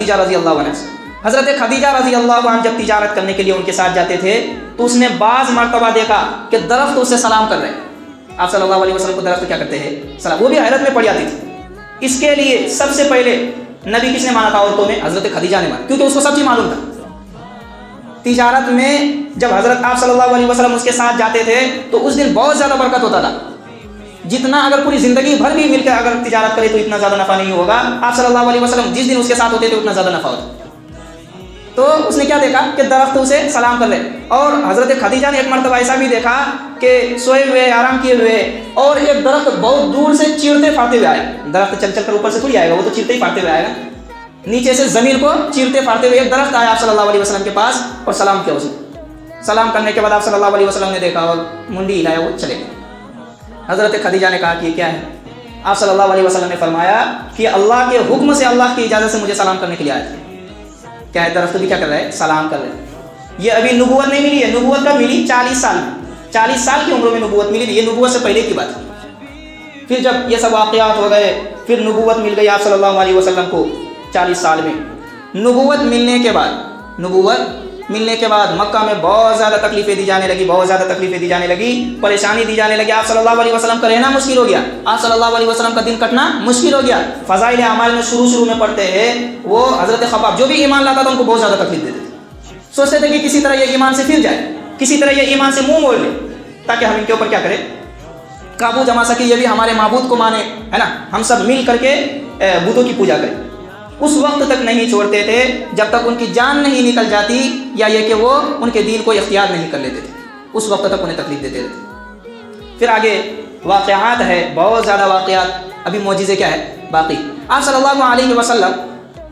خدیجہ رضی اللہ عنہ سے۔ حضرت خدیجہ رضی اللہ عنہ جب تجارت کرنے کے لیے ان کے ساتھ جاتے تھے تو اس نے بعض مرتبہ دیکھا کہ درخت اس سے سلام کر رہے ہیں۔ آپ صلی اللہ علیہ وسلم کو درخت کیا کرتے ہیں؟ سلام۔ وہ بھی حیرت میں پڑ جاتی تھی۔ اس کے لیے سب سے پہلے نبی کس نے مانا تھا عورتوں میں؟ حضرت خدیجہ نے مانا، کیونکہ اس کو سب چیز معلوم تھا۔ تجارت میں جب حضرت آپ صلی اللہ علیہ وسلم اس کے ساتھ جاتے تھے تو اس دن بہت زیادہ برکت ہوتا تھا۔ جتنا اگر پوری زندگی بھر بھی مل کے اگر تجارت کرے تو اتنا زیادہ نفع نہیں ہوگا۔ آپ صلی اللہ علیہ وسلم جس دن اس کے ساتھ ہوتے تھے اتنا زیادہ نفع ہوتا۔ تو اس نے کیا دیکھا کہ درخت اسے سلام کر رہے، اور حضرت خدیجہ نے ایک مرتبہ ایسا بھی دیکھا کہ سوئے ہوئے آرام کیے ہوئے اور ایک درخت بہت دور سے چیرتے پھاڑتے ہوئے آیا۔ درخت چل چل کر اوپر سے تھوڑی آئے گا، وہ تو چیرتے ہی پھاڑتے ہوئے آئے گا، نیچے سے زمین کو چیرتے پھاڑتے ہوئے ایک درخت آیا آپ صلی اللہ علیہ وسلم کے پاس اور سلام کیا۔ اس نے سلام کرنے کے بعد آپ صلی اللہ علیہ وسلم نے دیکھا اور منڈی ہلایا، وہ چلے گئے۔ حضرت خدیجہ نے کہا کہ یہ کیا ہے؟ آپ صلی اللہ علیہ وسلم نے فرمایا کہ اللہ کے حکم سے، اللہ کی اجازت سے مجھے سلام کرنے کے لیے آئے تھے۔ کیا ہے؟ درخت بھی کیا کر رہے ہیں؟ سلام کر رہے ہیں۔ یہ ابھی نبوت نہیں ملی ہے، نبوت کا ملی 40 سال میں، 40 سال کی عمر میں نبوت ملی تھی، یہ نبوت سے پہلے کی بات ہے۔ پھر جب یہ سب واقعات ہو گئے پھر نبوت مل گئی آپ صلی اللہ علیہ وسلم کو 40 سال میں۔ نبوت ملنے کے بعد مکہ میں بہت زیادہ تکلیفیں دی جانے لگی، بہت زیادہ تکلیفیں دی جانے لگی، پریشانی دی جانے لگی۔ آپ صلی اللہ علیہ وسلم کا رہنا مشکل ہو گیا، آپ صلی اللہ علیہ وسلم کا دن کٹنا مشکل ہو گیا۔ فضائل اعمال میں شروع میں پڑھتے ہیں، وہ حضرت خباب جو بھی ایمان لاتا تھا ان کو بہت زیادہ تکلیف دیتے تھے۔ سوچتے تھے کہ کسی طرح یہ ایمان سے پھر جائے، کسی طرح یہ ایمان سے منہ موڑ لے تاکہ ہم ان کے اوپر کیا کریں؟ قابو جما سکے، یہ بھی ہمارے معبود کو مانے، ہے نا، ہم سب مل کر کے بتوں کی پوجا کریں۔ اس وقت تک نہیں چھوڑتے تھے جب تک ان کی جان نہیں نکل جاتی، یا یہ کہ وہ ان کے دین کو اختیار نہیں کر لیتے تھے، اس وقت تک انہیں تکلیف دیتے تھے۔ پھر آگے واقعات ہے، بہت زیادہ واقعات، ابھی معجزے کیا ہے باقی۔ آپ صلی اللہ علیہ وسلم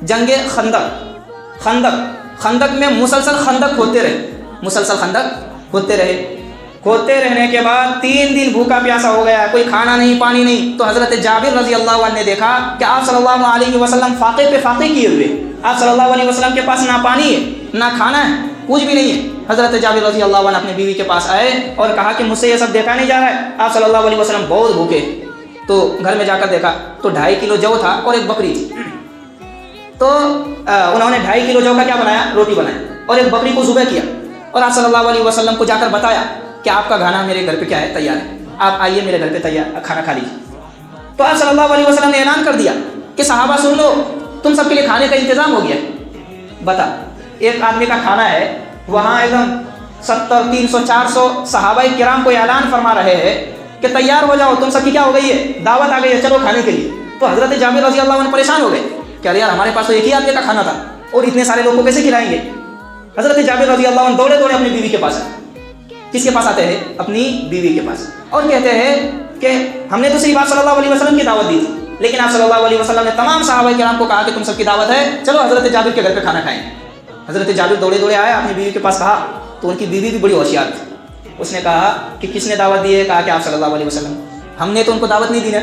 جنگ خندق میں مسلسل خندق کھودتے رہے، کھودتے رہنے کے بعد 3 دن بھوکا پیاسا ہو گیا، کوئی کھانا نہیں پانی نہیں۔ تو حضرت جابر رضی اللہ عنہ نے دیکھا کہ آپ صلی اللہ علیہ وسلم فاقے پہ فاقے کیے ہوئے، آپ صلی اللہ علیہ وسلم کے پاس نہ پانی ہے نہ کھانا ہے، کچھ بھی نہیں ہے۔ حضرت جابر رضی اللہ عنہ اپنی بیوی کے پاس آئے اور کہا کہ مجھ سے یہ سب دیکھا نہیں جا رہا ہے، آپ صلی اللہ علیہ وسلم بہت بھوکے۔ تو گھر میں جا کر دیکھا تو 2.5 کلو جو تھا اور ایک بکری تھی۔ تو انہوں نے 2.5 کلو جو کا کیا بنایا؟ روٹی بنائی اور ایک بکری کو ذبح کیا، اور آپ صلی اللہ علیہ وسلم کو جا کر بتایا کہ آپ کا کھانا میرے گھر پہ کیا ہے؟ تیار ہے، آپ آئیے میرے گھر پہ تیار کھانا کھا لیجیے۔ تو آپ صلی اللہ علیہ وسلم نے اعلان کر دیا کہ صحابہ سن لو، تم سب کے لیے کھانے کا انتظام ہو گیا۔ بتا، ایک آدمی کا کھانا ہے، وہاں ایک دم 70 300 400 صحابہ کرام کو اعلان فرما رہے ہیں کہ تیار ہو جاؤ، تم سب کی کیا ہو گئی ہے؟ دعوت آ گئی ہے، چلو کھانے کے لیے۔ تو حضرت جابر رضی اللہ عنہ پریشان ہو گئے کہ ارے یار، ہمارے پاس تو ایک ہی آدمی کا کھانا تھا اور اتنے سارے لوگوں کو کیسے کھلائیں گے؟ حضرت جابر رضی اللہ عنہ دوڑے اپنی بیوی کے پاس آئے۔ کس کے پاس آتے ہیں؟ اپنی بیوی کے پاس، اور کہتے ہیں کہ ہم نے تو صرف آپ صلی اللہ علیہ وسلم کی دعوت دی تھی، لیکن آپ صلی اللہ علیہ وسلم نے تمام صحابہ کرام کو کہا کہ تم سب کی دعوت ہے، چلو حضرت جابر کے گھر پہ کھانا کھائیں۔ حضرت جابر دوڑے آیا، اپنی بیوی کے پاس کہا، تو ان کی بیوی بھی بڑی ہوشیار تھی، اس نے کہا کہ کس نے دعوت دی ہے؟ کہا کہ آپ صلی اللہ علیہ وسلم۔ ہم نے تو ان کو دعوت نہیں دی نا،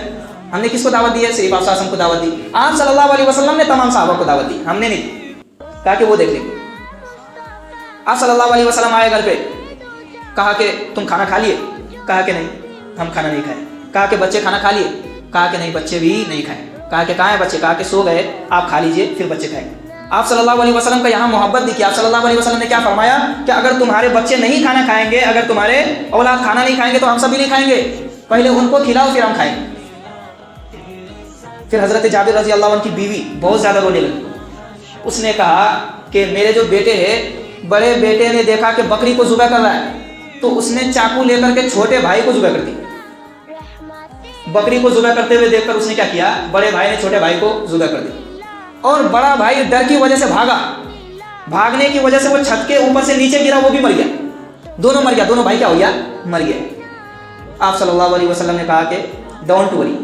ہم نے کس کو دعوت دی ہے؟ صرف آپ صلی اللہ علیہ وسلم کو دعوت دی۔ آپ صلی اللہ علیہ وسلم نے تمام صحابہ کو دعوت دی، ہم نے نہیں دی۔ کہا کہ وہ دیکھ لیں۔ آپ صلی اللہ علیہ وسلم آئے گھر پہ، کہا کہ تم کھانا کھا لیے؟ کہا کہ نہیں، ہم کھانا نہیں کھائے۔ کہا کہ بچے کھانا کھا لیے؟ کہا کہ نہیں، بچے بھی نہیں کھائے۔ کہا کہ کہاں ہیں بچے؟ کہا کہ سو گئے، آپ کھا لیجئے پھر بچے کھائیں۔ آپ صلی اللہ علیہ وسلم کا یہاں محبت دیکھیے، آپ صلی اللہ علیہ وسلم نے کیا فرمایا کہ اگر تمہارے بچے نہیں کھانا کھائیں گے، اگر تمہارے اولاد کھانا نہیں کھائیں گے تو ہم سب بھی نہیں کھائیں گے، پہلے ان کو کھلاؤ پھر ہم کھائیں گے۔ پھر حضرت جابر رضی اللہ عنہ کی بیوی بہت زیادہ رونے لگی، اس نے کہا کہ میرے جو بیٹے ہیں، بڑے بیٹے نے دیکھا کہ بکری کو ذبح کر رہا ہے تو اس نے چاقو لے کر کے چھوٹے بھائی کو ذبح کر دی۔ بکری کو ذبح کرتے ہوئے دیکھ کر اس نے کیا کیا؟ بڑے بھائی نے چھوٹے بھائی کو ذبح کر دی، اور بڑا بھائی ڈر کی وجہ سے بھاگا، بھاگنے کی وجہ سے وہ چھت کے اوپر سے نیچے گرا، وہ بھی مر گیا، دونوں مر گیا، دونوں بھائی کیا ہو گیا؟ مر گئے۔ آپ صلی اللہ علیہ وسلم نے کہا کہ ڈونٹ وری،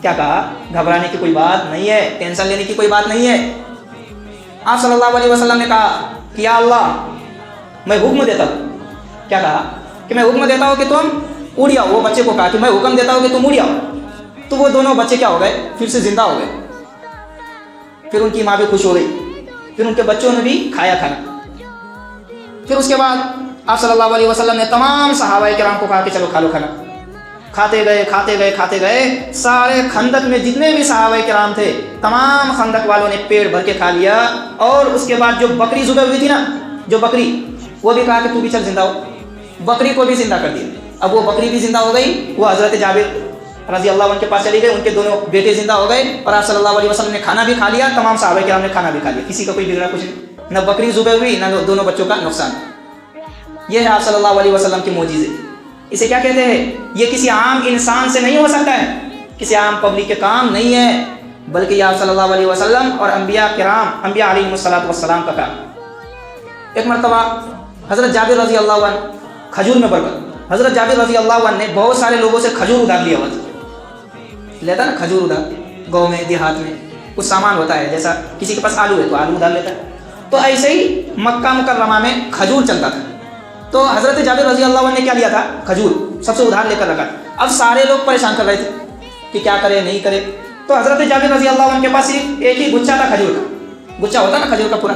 کیا کہا؟ گھبرانے کی کوئی بات نہیں ہے، ٹینشن لینے کی کوئی بات نہیں ہے۔ آپ صلی اللہ علیہ وسلم نے کہا کہ یا اللہ، میں حکم دیتا ہوں، کیا کہا؟ کہ میں حکم دیتا ہوں کہ تم اڑ جاؤ۔ وہ بچے کو کہا کہ میں حکم دیتا ہوں کہ تم اڑ جاؤ، تو وہ دونوں بچے کیا ہو گئے؟ پھر سے زندہ ہو گئے۔ پھر ان کی ماں بھی خوش ہو گئی، پھر ان کے بچوں نے بھی کھایا کھانا۔ پھر اس کے بعد آپ صلی اللہ علیہ وسلم نے تمام صحابہ کرام کو کہا کہ چلو کھا لو کھانا۔ کھاتے گئے سارے خندق میں جتنے بھی صحابہ کرام تھے تمام خندق والوں نے پیٹ بھر کے کھا لیا. اور اس کے بعد جو بکری ذبح ہوئی تھی نا، جو بکری، وہ بھی کہا کہ تو بھی چل زندہ ہو. بکری کو بھی زندہ کر دیا. اب وہ بکری بھی زندہ ہو گئی. وہ حضرت جابر رضی اللہ عنہ کے پاس چلی گئی. ان کے دونوں بیٹے زندہ ہو گئے اور آپ صلی اللہ علیہ وسلم نے کھانا بھی کھا لیا. تمام صحابہ کرام نے کھانا بھی کھا لیا. کسی کا کوئی بگڑا کچھ نہیں، نہ بکری ذبح ہوئی نہ دونوں بچوں کا نقصان. یہ ہے آپ صلی اللہ علیہ وسلم کے معجزے. اسے کیا کہتے ہیں؟ یہ کسی عام انسان سے نہیں ہو سکتا ہے، کسی عام پبلک کے کام نہیں ہے، بلکہ یہ آپ صلی اللہ علیہ وسلم اور انبیاء کرام، انبیاء علیہ السلام کا کام. ایک مرتبہ حضرت جابر رضی اللہ عنہ، کھجور میں برکت، حضرت جابر رضی اللہ عنہ نے بہت سارے لوگوں سے کھجور ادھار لیا ہوا تھا. لیتا نا کھجور ادھار، گاؤں میں دیہات میں کچھ سامان ہوتا ہے، جیسا کسی کے پاس آلو ہے تو آلو ادھار لیتا ہے. تو ایسے ہی مکہ مکرمہ میں کھجور چلتا تھا. تو حضرت جابر رضی اللہ عنہ نے کیا لیا تھا؟ کھجور سب سے ادھار لے کر رکھا. اب سارے لوگ پریشان کر رہے تھے کہ کیا کرے نہیں کرے. تو حضرت جابر رضی اللہ عنہ کے پاس صرف ایک ہی گچھا تھا کھجور کا، گچھا ہوتا نا کھجور کا پورا.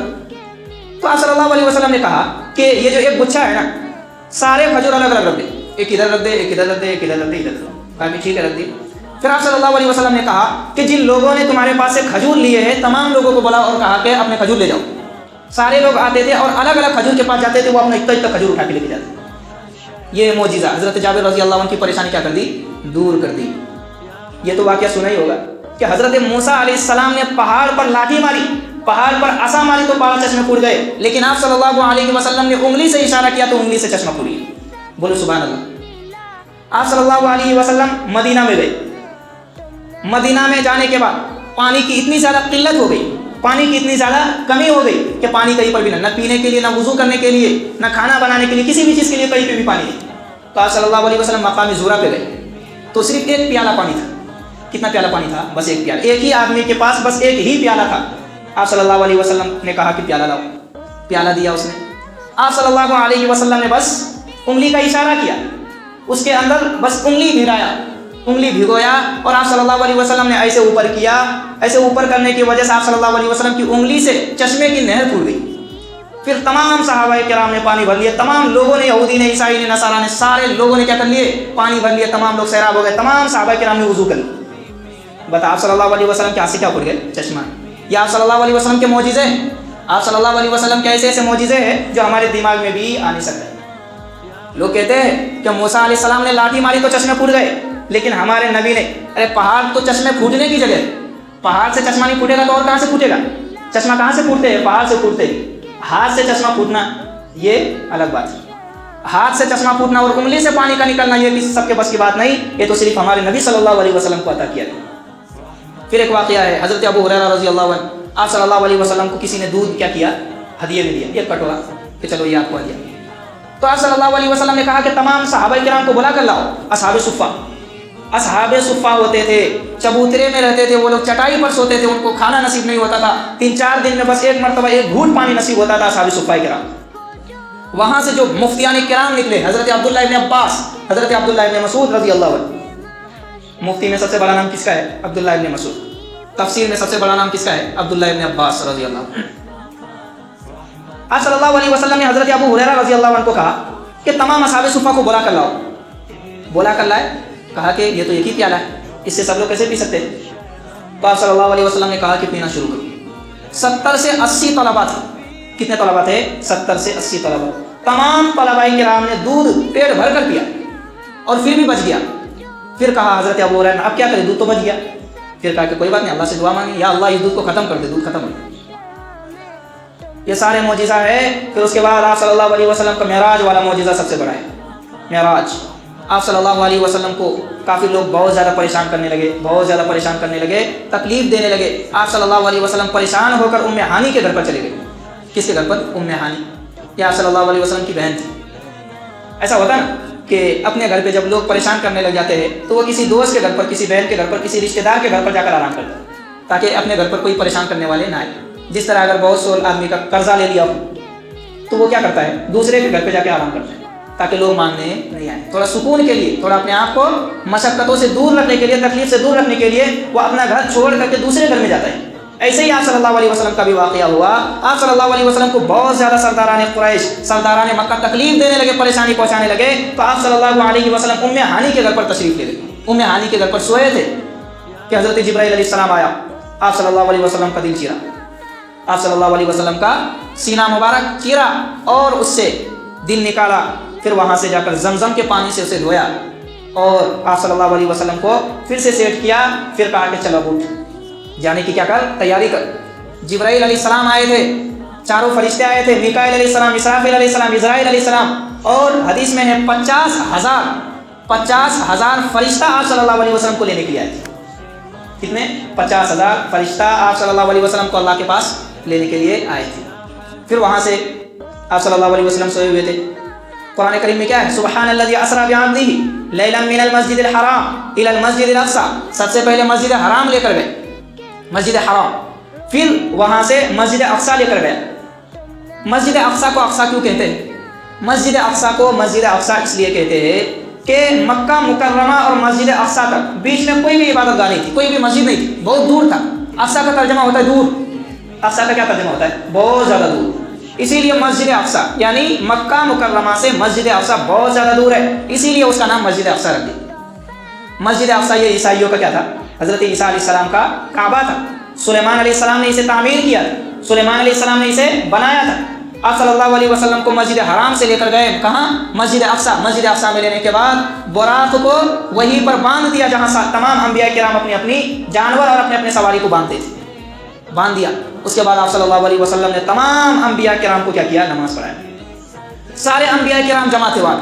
تو آپ صلی اللہ علیہ وسلم نے کہا کہ یہ جو ایک گچھا ہے نا، سارے کھجور الگ الگ رکھ دے، ایک ادھر رکھ دے، ایک ادھر رکھ دے، ایک ادھر رکھ دے، ادھر. کہا کہ ٹھیک ہے رکھ دی. پھر آپ صلی اللہ علیہ وسلم نے کہا کہ جن لوگوں نے تمہارے پاس سے کھجور لیے ہیں تمام لوگوں کو بلاؤ اور کہا کہ اپنے کھجور لے جاؤ. سارے لوگ آتے تھے اور الگ الگ کھجور کے پاس جاتے تھے، وہ اپنا اتنا کھجور اٹھا کے لے کے جاتے. یہ معجزہ حضرت جابر رضی اللہ عنہ کی پریشانی کیا کر دی؟ دور کر دی. یہ تو واقعہ سنا ہی ہوگا کہ حضرت موسیٰ علیہ السلام نے پہاڑ پر لاٹھی ماری، پہاڑ پر عصا ماری تو 12 چشمے پھوٹ گئے، لیکن آپ صلی اللہ علیہ وسلم نے انگلی سے اشارہ کیا تو انگلی سے چشمہ پھوٹ گیا. بولو سبحان اللہ. آپ صلی اللہ علیہ وسلم مدینہ میں گئے. مدینہ میں جانے کے بعد پانی کی اتنی زیادہ قلت ہو گئی، پانی کی اتنی زیادہ کمی ہو گئی کہ پانی کہیں پر بھی نہ پینے کے لیے، نہ وضو کرنے کے لیے، نہ کھانا بنانے کے لیے، کسی بھی چیز کے لیے کہیں پہ بھی پانی نہیں. تو آپ صلی اللہ علیہ وسلم مقام زورہ پہ گئے تو صرف ایک پیالہ پانی تھا. کتنا پیالہ پانی تھا؟ بس ایک پیالہ. ایک ہی آدمی کے پاس بس ایک ہی پیالہ تھا. آپ صلی اللہ علیہ وسلم نے کہا کہ پیالہ لاؤ. پیالہ دیا اس نے. آپ صلی اللہ علیہ وسلم نے بس انگلی کا اشارہ کیا، اس کے اندر بس انگلی بھرایا، انگلی بھگویا اور آپ صلی اللہ علیہ وسلم نے ایسے اوپر کیا. ایسے اوپر کرنے کی وجہ سے آپ صلی اللہ علیہ وسلم کی انگلی سے چشمے کی نہر پھوٹ گئی. پھر تمام صحابہ کرام نے پانی بھر لیا. تمام لوگوں نے، یہودی نے، عیسائی نے، نصارہ نے، سارے لوگوں نے کیا کر لیے؟ پانی بھر لیا. تمام لوگ سیراب ہو گئے. تمام صحابہ کرام نے وضو کر لیا. بتا آپ صلی اللہ علیہ وسلم کے ہاتھ سے کیا پھوٹ گئے؟ چشمہ. یہ آپ صلی اللہ علیہ وسلم کے معجزے ہیں. آپ صلی اللہ علیہ وسلم کے ایسے ایسے معجزے ہیں جو ہمارے دماغ میں بھی آ نہیں سکتے. لوگ کہتے ہیں کہ موسیٰ علیہ السلام نے لاٹھی ماری تو چشمے پھوٹ گئے، لیکن ہمارے نبی نے، ارے پہاڑ تو چشمے پھوٹنے کی جگہ، پہاڑ سے چشمہ نہیں پھوٹے گا تو اور کہاں سے پھوٹے گا؟ چشمہ کہاں سے پھوٹتے ہیں؟ پہاڑ سے پھوٹتے ہیں. ہاتھ سے چشمہ پھوٹنا یہ الگ بات ہے. ہاتھ سے چشمہ پھوٹنا اور انگلی سے پانی کا نکلنا یہ سب کے بس کی بات نہیں، یہ تو صرف ہمارے نبی صلی اللہ علیہ وسلم کو عطا کیا گیا. پھر ایک واقعہ ہے، حضرت ابو ہریرہ رضی اللہ عنہ، آپ صلی اللہ علیہ وسلم کو کسی نے دودھ کیا کیا؟ ہدیے میں دیا، ایک کٹورا کہ چلو یہ آپ کو ہدیہ. تو آپ صلی اللہ علیہ وسلم نے کہا کہ تمام صحابہ کرام کو بلا کر لاؤ. اصحاب صفہ، اصحاب صفہ ہوتے تھے، چبوترے میں رہتے تھے، وہ لوگ چٹائی پر سوتے تھے، ان کو کھانا نصیب نہیں ہوتا تھا. 3-4 دن میں بس ایک مرتبہ ایک گھونٹ پانی نصیب ہوتا تھا اصحاب صفہ کرام. وہاں سے جو مفتیان کرام نکلے، حضرت عبداللہ ابن عباس، حضرت عبداللہ ابن مسعود رضی اللہ عنہ. مفتی میں سب سے بڑا نام کس کا ہے؟ عبداللہ ابن مسعود. تفسیر میں سب سے بڑا نام کس کا ہے؟ عبداللہ ابن عباس رضی اللہ عنہ. آپ صلی اللہ علیہ وسلم نے حضرت ابو ہریرہ رضی اللہ عنہ کو کہا کہ تمام اصحاب صفہ کو بلا کر لاؤ. بلا کر لائے. کہا کہ یہ تو ایک ہی پیالہ ہے، اس سے سب لوگ کیسے پی سکتے ہیں؟ تو آپ صلی اللہ علیہ وسلم نے کہا کہ پینا شروع کرو. 70 سے 80 طلباء تھے. کتنے طلباء تھے؟ 70 سے 80 طلباء. تمام طلباء کرام نے دودھ پیٹ بھر کر پیا اور پھر بھی بچ گیا. پھر کہا حضرت ابو ہریرہ اب کیا کرے؟ دودھ تو بچ گیا. پھر کہا کہ کوئی بات نہیں، اللہ سے دعا مانگی، یا اللہ اس دودھ کو ختم کر دے، دودھ ختم ہو گیا. یہ سارے معجزہ ہے. پھر اس کے بعد آپ صلی اللہ علیہ وسلم کا معراج والا معجزہ سب سے بڑا ہے. معراج آپ صلی اللہ علیہ وسلم کو کافی لوگ بہت زیادہ پریشان کرنے لگے، تکلیف دینے لگے. آپ صلی اللہ علیہ وسلم پریشان ہو کر ام ہانی کے گھر پر چلے گئے. کس کے گھر پر؟ ام ہانی. یہ آپ صلی اللہ علیہ وسلم کی بہن تھی. ایسا ہوتا نا کہ اپنے گھر پہ جب لوگ پریشان کرنے لگ جاتے ہیں تو وہ کسی دوست کے گھر پر، کسی بہن کے گھر پر، کسی رشتہ دار کے گھر پر جا کر آرام کرتے ہیں تاکہ اپنے گھر پر کوئی پریشان کرنے والے نہ آئے. جس طرح اگر بہت سے آدمی کا قرضہ لے لیا ہو تو وہ کیا کرتا ہے؟ دوسرے کے گھر پہ جا کے آرام کرتا ہے تاکہ لوگ مانگنے نہیں آئے. تھوڑا سکون کے لیے، تھوڑا اپنے آپ کو مشقتوں سے دور رکھنے کے لیے، تکلیف سے دور رکھنے کے لیے وہ اپنا گھر چھوڑ کر کے دوسرے گھر میں جاتا ہے ایسے ہی آپ صلی اللہ علیہ وسلم کا بھی واقعہ ہوا. آپ صلی اللہ علیہ وسلم کو بہت زیادہ سرداران قریش، سرداران مکہ تکلیف دینے لگے، پریشانی پہنچانے لگے. تو آپ صلی اللہ علیہ وسلم ام ہانی کے گھر پر تشریف لے گئے. ام ہانی کے گھر پر سوئے تھے کہ حضرت جبرائیل علیہ السلام آیا. آپ صلی اللہ علیہ وسلم کا دل چیرا، آپ صلی اللہ علیہ وسلم کا سینہ مبارک چیرا اور اس سے دل نکالا. پھر وہاں سے جا کر زمزم کے پانی سے اسے دھویا اور آپ صلی اللہ علیہ وسلم کو پھر سے سیٹ کیا. پھر کہا کہ چلو اٹھ، جانے کی کیا کر، تیاری کر. جبرائیل علیہ السلام آئے تھے، چاروں فرشتے آئے تھے، میکائیل علیہ السلام، اسرافیل علیہ السلام، اسرائیل علیہ السلام. اور حدیث میں ہے 50,000 فرشتہ آپ صلی اللہ علیہ وسلم کو لینے کے لیے آئے تھے. کتنے؟ 50,000 فرشتہ آپ صلی اللہ علیہ وسلم کو اللہ کے پاس لینے کے لیے آئے تھے. پھر وہاں سے آپ صلی اللہ علیہ وسلم سوئے ہوئے تھے. قرآن کریم میں کیا ہے؟ سبحان الذی اسری بعبدہ لیلا من المسجد الحرام الی المسجد الاقصی. سب سے پہلے مسجد حرام لے کر گئے، مسجد حرام، پھر وہاں سے مسجد اقصی لے کر گئے. مسجد اقصی کو اقصی کیوں کہتے ہیں؟ مسجد اقصی کو مسجد اقصی اس لیے کہتے ہیں کہ مکہ مکرمہ اور مسجد اقصی تک بیچ میں کوئی بھی عبادت گاہ نہیں تھی، کوئی بھی مسجد نہیں تھی، بہت دور تھا. اقصی کا ترجمہ ہوتا ہے دور. اقصی کا کیا ترجمہ ہوتا ہے؟ بہت زیادہ دور. اسی لیے مسجد اقصی یعنی مکہ مکرمہ سے مسجد اقصی بہت زیادہ دور ہے، اسی لیے اس کا نام مسجد اقصی رکھ دیا. مسجد اقصی یہ عیسائیوں کا کیا تھا؟ حضرت عیسیٰ علیہ السلام کا کعبہ تھا. سلیمان علیہ السلام نے اسے تعمیر کیا تھا، سلیمان علیہ السلام نے اسے بنایا تھا. آپ صلی اللہ علیہ وسلم کو مسجد حرام سے لے کر گئے، کہاں؟ مسجد اقصی. مسجد اقصی میں لینے کے بعد براق کو وہیں پر باندھ دیا جہاں تمام انبیاء کرام اپنی اپنی جانور اور اپنے اپنے سواری کو باندھتے تھے، باندھ دیا. اس کے بعد آپ صلی اللہ علیہ وسلم نے تمام انبیاء کرام کو کیا کیا؟ نماز پڑھایا. سارے انبیاء کرام جمع تھے وہاں.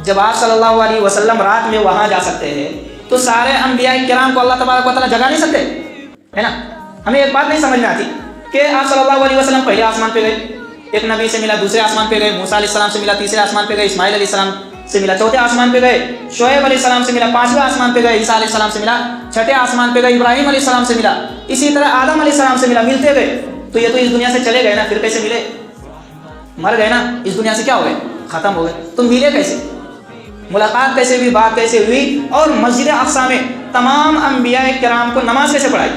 جب آپ صلی اللہ علیہ وسلم رات میں وہاں جا سکتے ہیں تو سارے انبیاء کرام کو اللہ تبارک و تعالیٰ جگا نہیں سکتے، ہے نا؟ ہمیں ایک بات نہیں سمجھ میں آتی کہ آپ صلی اللہ علیہ وسلم پہلے آسمان پہ گئے، ایک نبی سے ملا، دوسرے آسمان پہ گئے، موسیٰ علیہ السلام سے ملا، تیسرے آسمان پہ گئے، اسماعیل علیہ السلام سے ملا، چوتھے آسمان پہ گئے، شعیب علیہ السلام سے ملا، پانچویں آسمان پہ گئے، عیسیٰ علیہ السلام سے ملا، چھٹے آسمان پہ گئے، ابراہیم علیہ السلام سے ملا، اسی طرح آدم علیہ السلام سے ملا، ملتے گئے. تو یہ تو اس دنیا سے چلے گئے نا، پھر کیسے ملے؟ مر گئے نا، اس دنیا سے کیا ہو گئے؟ ختم ہو گئے. تو ملے کیسے؟ ملاقات کیسے ہوئی؟ بات کیسے ہوئی؟ اور مسجد اقصی میں تمام انبیاء کرام کو نماز کیسے پڑھائی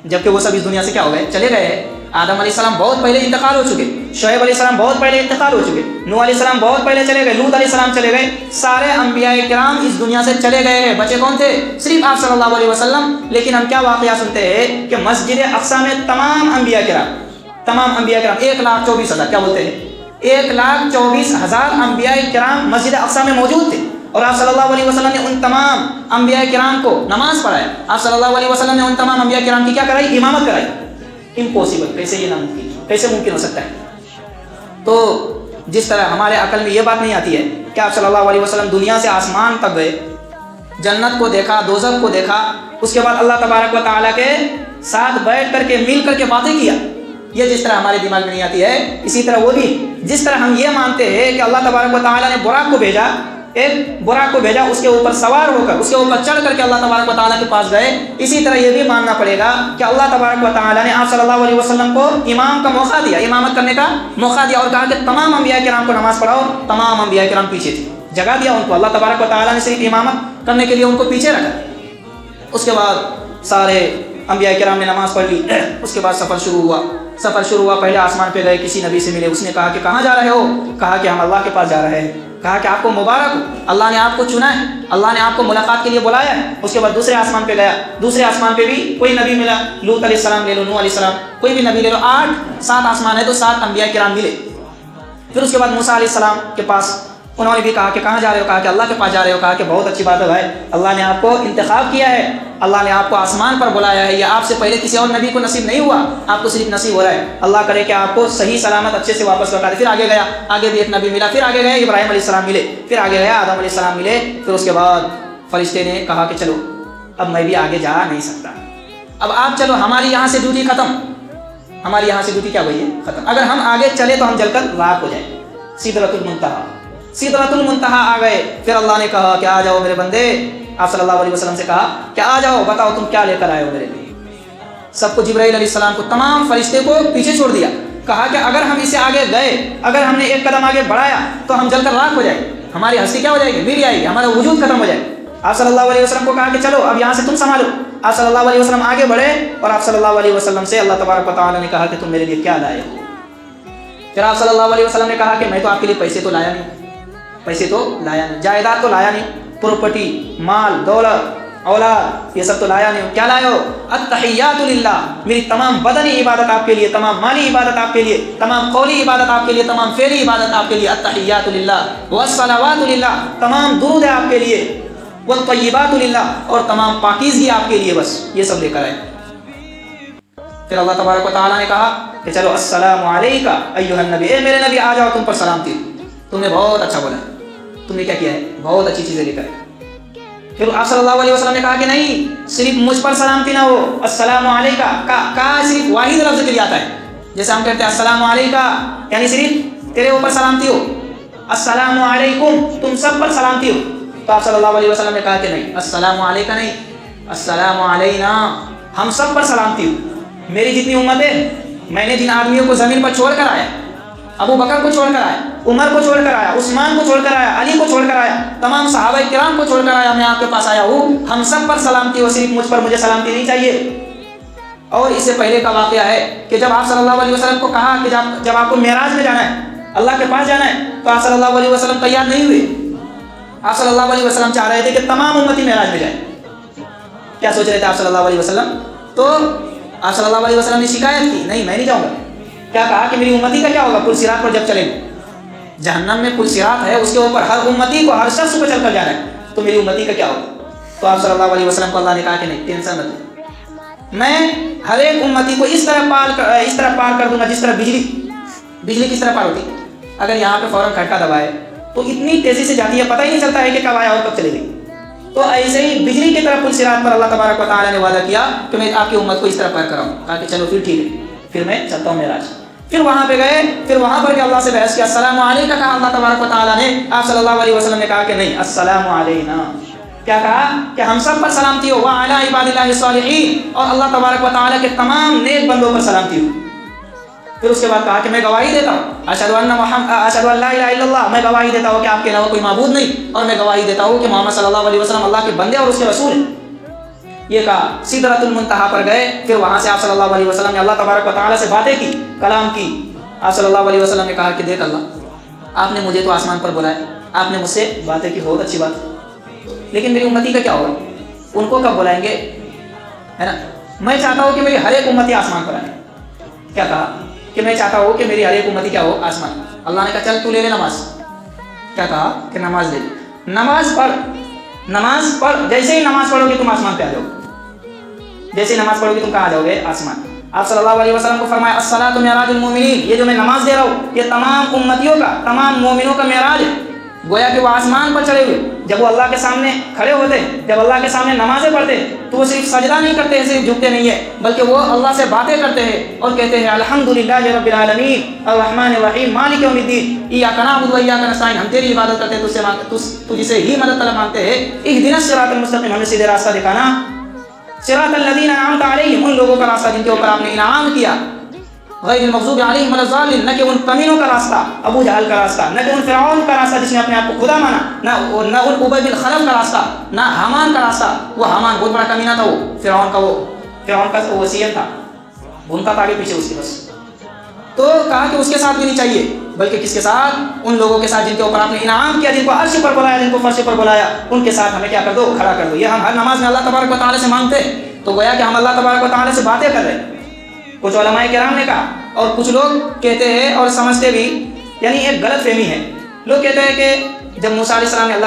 جبکہ وہ سب اس دنیا سے کیا ہو گئے؟ چلے گئے ہیں. آدم علیہ السلام بہت پہلے انتقال ہو چکے، شعیب علیہ السلام بہت پہلے انتقال ہو چکے، نوح علیہ السلام بہت پہلے چلے گئے، لوط علیہ السلام چلے گئے. سارے انبیاء کرام اس دنیا سے چلے گئے ہیں، بچے کون تھے؟ صرف آپ صلی اللہ علیہ وسلم. لیکن ہم کیا واقعہ سنتے ہیں کہ مسجد اقصی میں تمام انبیاء کرام 1,24,000 کیا بولتے ہیں؟ 1,24,000 انبیاء کرام مسجد اقصی میں موجود تھے. اور آپ صلی اللہ علیہ وسلم نے ان تمام انبیاء کرام کو نماز پڑھایا. آپ صلی اللہ علیہ وسلم نے ان تمام انبیاء کرام کی کیا کرائی؟ امامت کرائی. امپوسیبل، کیسے یہ ناممکن، کیسے ممکن ہو سکتا ہے؟ تو جس طرح ہمارے عقل میں یہ بات نہیں آتی ہے کہ آپ صلی اللہ علیہ وسلم دنیا سے آسمان تک گئے، جنت کو دیکھا، دوزخ کو دیکھا، اس کے بعد اللہ تبارک و تعالیٰ کے ساتھ بیٹھ کر کے مل کر کے باتیں کیا، یہ جس طرح ہمارے دماغ میں نہیں آتی ہے، اسی طرح وہ بھی جس طرح ہم یہ مانتے ہیں کہ اللہ تبارک و تعالیٰ نے براق کو بھیجا، ایک براق کو بھیجا، اس کے اوپر سوار ہو کر، اس کے اوپر چڑھ کر کے اللہ تبارک و تعالیٰ کے پاس گئے، اسی طرح یہ بھی ماننا پڑے گا کہ اللہ تبارک و تعالیٰ نے آپ صلی اللہ علیہ وسلم کو امام کا موقع دیا، امامت کرنے کا موقع دیا، اور کہا کہ تمام انبیاء کرام کو نماز پڑھاؤ. تمام انبیاء کرام پیچھے تھے، جگہ دیا ان کو. اللہ تبارک و تعالیٰ نے صرف امامت کرنے کے لیے ان کو پیچھے رکھا. اس کے بعد سارے انبیاء کرام نے نماز پڑھ لی. اس کے بعد سفر شروع ہوا. پہلے آسمان پہ گئے، کسی نبی سے ملے، اس نے کہا کہ کہاں جا رہے ہو؟ کہا کہ ہم اللہ کے پاس جا رہے ہیں. کہا کہ آپ کو مبارک ہو، اللہ نے آپ کو چنا ہے، اللہ نے آپ کو ملاقات کے لیے بلایا ہے. اس کے بعد دوسرے آسمان پہ گیا، دوسرے آسمان پہ بھی کوئی نبی ملا، لوط علیہ السلام لے لو، نوح علیہ السلام، کوئی بھی نبی لے لو. 7 آسمان ہے تو 7 انبیاء کرام ملے. پھر اس کے بعد موسیٰ علیہ السلام کے پاس انہوں نے بھی کہا کہ کہاں جا رہے ہو؟ کہا کہ اللہ کے پاس جا رہے ہو. کہا کہ بہت اچھی بات ہے بھائی، اللہ نے آپ کو انتخاب کیا ہے، اللہ نے آپ کو آسمان پر بلایا ہے، یہ آپ سے پہلے کسی اور نبی کو نصیب نہیں ہوا، آپ کو صرف نصیب ہو رہا ہے. اللہ کرے کہ آپ کو صحیح سلامت اچھے سے واپس لوٹا دے. پھر آگے گیا، آگے بھی ایک نبی ملا، پھر آگے گئے ابراہیم علیہ السلام ملے، پھر آگے گیا آدم علیہ السلام ملے. پھر اس کے بعد فرشتے نے کہا کہ چلو اب میں بھی آگے جا نہیں سکتا، اب آپ چلو، ہماری یہاں سے ڈیوٹی ختم، ہماری یہاں سے ڈیوٹی کیا ہوئی ہے؟ ختم. اگر ہم آگے چلے تو ہم جل کر راک ہو جائیں. سدرۃ المنتہا آ گئے. پھر اللہ نے کہا کہ آ جاؤ میرے بندے. آپ صلی اللہ علیہ وسلم سے کہا کہ آ جاؤ، بتاؤ تم کیا لے کر آئے ہو میرے لیے. سب کو، جبرائیل علیہ السلام کو، تمام فرشتے کو پیچھے چھوڑ دیا. کہا کہ اگر ہم اسے آگے گئے، اگر ہم نے ایک قدم آگے بڑھایا تو ہم جل کر راکھ ہو جائے، ہماری ہستی کیا ہو جائے گی؟ مر جائے گی، ہمارا وجود ختم ہو جائے. آپ صلی اللہ علیہ وسلم کو کہا کہ چلو اب یہاں سے تم سنبھالو. آپ صلی اللہ علیہ وسلم آگے بڑھے اور آپ صلی اللہ علیہ وسلم سے اللہ تبارک و تعالیٰ نے کہا کہ تم میرے لیے کیا لائے. پھر آپ صلی اللہ علیہ وسلم نے کہا کہ میں تو آپ کے لیے پیسے تو لایا نہیں, جائیداد تو لایا نہیں, پراپرٹی, مال, دولت, اولاد, یہ سب تو لایا نہیں. کیا لائے ہو؟ التحیات للہ, میری تمام بدنی عبادت آپ کے لیے, تمام مالی عبادت آپ کے لیے, تمام قولی عبادت آپ کے لیے, تمام فعلی عبادت آپ کے لیے. التحیات للہ والصلوات للہ, تمام درود ہے آپ کے لیے. والطیبات للہ, اور تمام پاکیزگی آپ کے لیے. بس یہ سب لے کر آئے. پھر اللہ تبارک و تعالیٰ نے کہا کہ چلو السلام علیکہ ایھا النبی, اے میرے نبی آ جاؤ, تم پر سلامتی. تم نے بہت اچھا بولا, تم نے کیا کیا ہے, بہت اچھی چیزیں لے کر. پھر آپ صلی اللہ علیہ وسلم نے کہا کہ نہیں, صرف مجھ پر سلامتی نہ ہو, السلام علیکہ کا صرف واحد لفظ کے لیے آتا ہے. جیسے ہم کہتے ہیں السلام علیکہ, یعنی صرف تیرے اوپر سلامتی ہو. السلام علیکم, تم سب پر سلامتی ہو. تو آپ صلی اللہ علیہ وسلم نے کہا کہ نہیں, السلام علیکہ نہیں, السلام علینا, ہم سب پر سلامتی ہو. میری جتنی امت ہے, میں نے جن آدمیوں کو زمین پر چھوڑ کر آیا, ابو بکر کو چھوڑ کر آیا, عمر کو چھوڑ کر آیا, عثمان کو چھوڑ کر آیا, علی کو چھوڑ کر آیا, تمام صحابہ کرام کو چھوڑ کر آیا, میں آپ کے پاس آیا ہوں. ہم سب پر سلامتی ہو, صرف مجھ پر مجھے سلامتی نہیں چاہیے. اور اس سے پہلے کا واقعہ ہے کہ جب آپ صلی اللہ علیہ وسلم کو کہا کہ جب آپ کو معراج میں جانا ہے, اللہ کے پاس جانا ہے, تو آپ صلی اللہ علیہ وسلم تیار نہیں ہوئے. آپ صلی اللہ علیہ وسلم چاہ رہے تھے کہ تمام امتی معراج میں جائے. کیا سوچ رہے تھے آپ صلی اللہ علیہ وسلم؟ تو آپ صلی اللہ علیہ وسلم نے شکایت کی, نہیں میں نہیں جاؤں گا. کیا کہا کہ میری امتی کا کیا ہوگا پل صراط پر جب چلیں گے, جہنم میں پل صراط ہے, اس کے اوپر ہر امتی کو, ہر شخص کو چل کر جانا ہے, تو میری امتی کا کیا ہوگا. تو آپ صلی اللہ علیہ وسلم کو اللہ نے کہا کہ نہیں, ٹینشن مت لو, میں ہر ایک امتی کو اس طرح پار کر دوں گا جس طرح بجلی کس طرح پار ہوتی. اگر یہاں پہ فوراً کھٹکا دبائے تو اتنی تیزی سے جاتی ہے, پتہ ہی نہیں چلتا ہے کہ کب آیا اور کب چلے گئی. تو ایسے ہی بجلی کی طرح پل صراط پر اللہ تبارک و تعالیٰ نے وعدہ کیا کہ میں آپ کی امت کو اس طرح پار کراؤں. کہا کہ چلو پھر ٹھیک ہے, پھر میں چلتا ہوں معراج. پھر وہاں پہ گئے, پھر وہاں پر کہ اللہ سے بحث کیا, السلام علیکہ کہا اللہ تبارک و تعالیٰ نے. آپ صلی اللہ علیہ وسلم نے کہا کہ نہیں, السلام علینا. کیا کہا کہ ہم سب پر سلامتی ہو, وعلی عباد اللہ الصالحین, اور اللہ تبارک و تعالیٰ کے تمام نیک بندوں پر سلامتی ہو. پھر اس کے بعد کہا کہ میں گواہی دیتا ہوں, اشہد ان لا الہ الا اللہ, میں گواہی دیتا ہوں کہ آپ کے علاوہ کوئی معبود نہیں, اور میں گواہی دیتا ہوں کہ محمد صلی اللہ علیہ وسلم اللہ کے بندے اور اس کے رسول ہیں. یہ کہا, سدرۃ المنتہا پر گئے. پھر وہاں سے آپ صلی اللہ علیہ وسلم نے اللہ تبارک و تعالیٰ سے باتیں کی, کلام کی. آپ صلی اللہ علیہ وسلم نے کہا کہ دیکھ اللہ, آپ نے مجھے تو آسمان پر بلایا, آپ نے مجھ سے باتیں کی, بہت اچھی بات, لیکن میری امتی کا کیا ہوگا, ان کو کب بلائیں گے, ہے نا. میں چاہتا ہوں کہ میری ہر ایک امتی آسمان پر آئے. کیا کہا کہ میں چاہتا ہوں کہ میری ہر ایک امتی کیا ہو, آسمان. اللہ نے کہا چل تو لے لے نماز. کیا کہا کہ نماز لے لے, نماز پڑھ, جیسے ہی نماز پڑھو گے تم آسمان پہ آ جاؤ. جیسے ہی نماز پڑھو گے تم کہاں آ جاؤ گے, آسمان. آپ صلی اللہ علیہ وسلم کو فرمایا, الصلاۃ معراج المؤمنین, یہ جو میں نماز دے رہا ہوں یہ تمام امتیوں کا, تمام مومنوں کا معراج ہے. گویا کہ وہ آسمان پر چڑھے ہوئے, جب وہ اللہ کے سامنے کھڑے ہوتے, جب اللہ کے سامنے نمازیں پڑھتے, تو وہ صرف سجدہ نہیں کرتے ہیں, صرف جھکتے نہیں ہیں, بلکہ وہ اللہ سے باتیں کرتے ہیں اور کہتے ہیں الحمدللہ رب العالمین الرحمن الرحیم مالک یوم الدین ایاک نعبد و ایاک نستعین. ہم تیری عبادت کرتے ہیں, تجھ سے ہی مدد طلب مانگتے ہیں. اہدنا الصراط المستقیم, ہمیں سیدھے راستہ دکھانا. صراط الذین انعمت علیہم, ان لوگوں کا راستہ جن کے اوپر آپ نے انعام کیا. غیر المغضوب علیہم ولا الضالین, نہ کہ ان کمینوں کا راستہ, ابو جہل کا راستہ, نہ کہ ان فرعون کا راستہ جس نے اپنے آپ کو خدا مانا, نہ ان ابی بن خلف کا راستہ, نہ حامان کا راستہ. وہ حامان بہت بڑا کمینہ تھا, وہ فرعون کا وصیت تھا, گھومتا تھا آگے پیچھے اس کے بس. تو کہا کہ اس کے ساتھ بھی نہیں چاہیے, بلکہ کس کے ساتھ, ان لوگوں کے ساتھ جن کے اوپر آپ نے انعام کیا, جن کو عرش پر بلایا, جن کو فرش پر بلایا, ان کے ساتھ ہمیں کیا کر دو, کھڑا کر دو. یہ ہم ہر نماز میں اللہ تبارک و تعالیٰ سے مانگتے ہیں. تو گویا کہ ہم اللہ تبارک و تعالیٰ سے باتیں کر رہے ہیں. کچھ علماء کرام نے کہا, اور کچھ لوگ کہتے ہیں اور سمجھتے بھی, یعنی ایک غلط فہمی ہے. لوگ کہتے ہیں کہ جب موسیٰ علیہ السلام نے اللہ